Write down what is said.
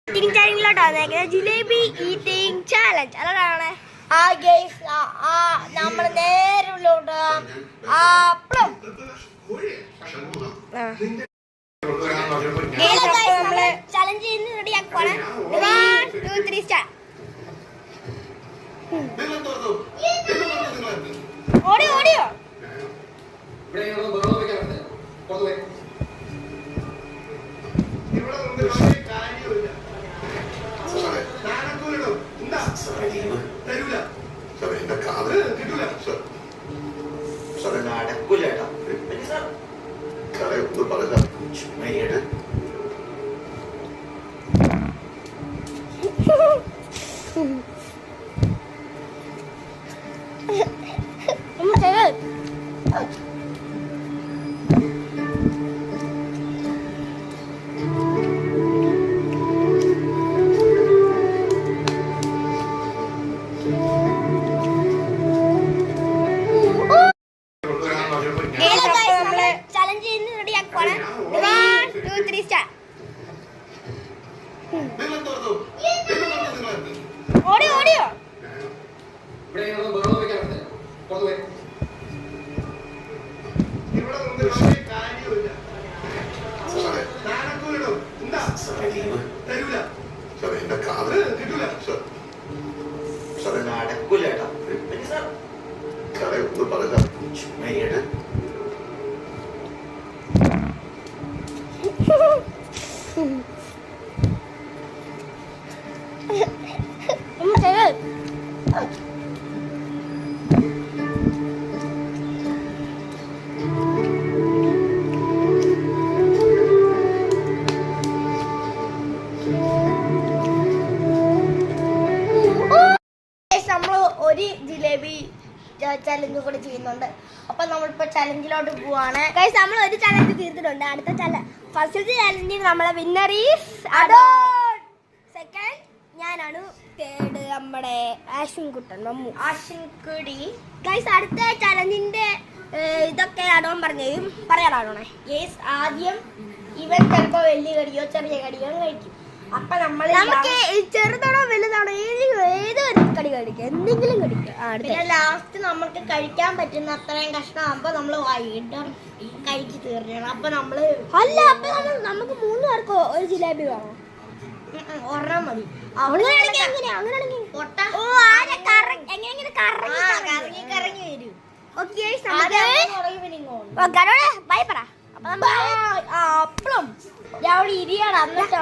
Eating ചാലഞ്ചിലോട്ടാണ് jalebi eating challenge അതാണ്. ആ guys നമ്മൾ നേരിലോട്ട് നമ്മള് ചലഞ്ച് ചെയ്യുന്ന റെഡിയാക്കുവാണ്. 1 2 3 സ്റ്റാർട്ട്. ഓടിയോ ഓടിയോ ചലഞ്ച് ചെയ്യുന്ന റെഡിയാക്കുവാണ്. 1 2 3 സ്റ്റാർട്ട്. ഓടിയോ ഓടിയോ ഒരു ജിലേബി ചലഞ്ച് കൂടെ ചെയ്യുന്നുണ്ട്. അപ്പൊ നമ്മളിപ്പോ ചലഞ്ചിലോട്ട് പോവാണ്. നമ്മൾ ഒരു ചലഞ്ച് തീർത്തിട്ടുണ്ട്. അടുത്ത ഫസ്റ്റ് ചലഞ്ചിൽ നമ്മളെ വിന്നർ ഈസ് അഡോൺ. സെക്കൻഡ് ഞാനാണ്. തേർഡ് നമ്മുടെ ആഷിൻകുട്ടൻ മമ്മു ആഷിൻകുടി. ഗൈസ് അടുത്ത ചലഞ്ചിന്റെ ഇതൊക്കെ അഡോൺ പറയാനാണോണേ. ഗൈസ് ആദ്യം ഇവൻ ചിലപ്പോ വലിയ കടിയോ ചെറിയ കടിയോ കഴിക്കും. അപ്പൊ നമുക്ക് ചെറുതാണോ വലുതാണോ ഏതൊരു കടി കഴിക്കാം, എന്തെങ്കിലും കഴിക്കാം. പിന്നെ ലാസ്റ്റ് നമുക്ക് കഴിക്കാൻ പറ്റുന്ന അത്രയും കഷ്ണമാകുമ്പോ നമ്മള് വൈകിട്ടും കഴിച്ച് തീർക്കണം. അപ്പൊ നമുക്ക് 3 പേർക്ക് ഒരു ജിലേബി വേണം. ഒരെണ്ണം മതി. അങ്ങനെയാണെങ്കിൽ കറങ്ങി വരും. ബൈ പറ. അപ്പളും രാവിലെ ഇരിയാണ്. എന്നിട്ട്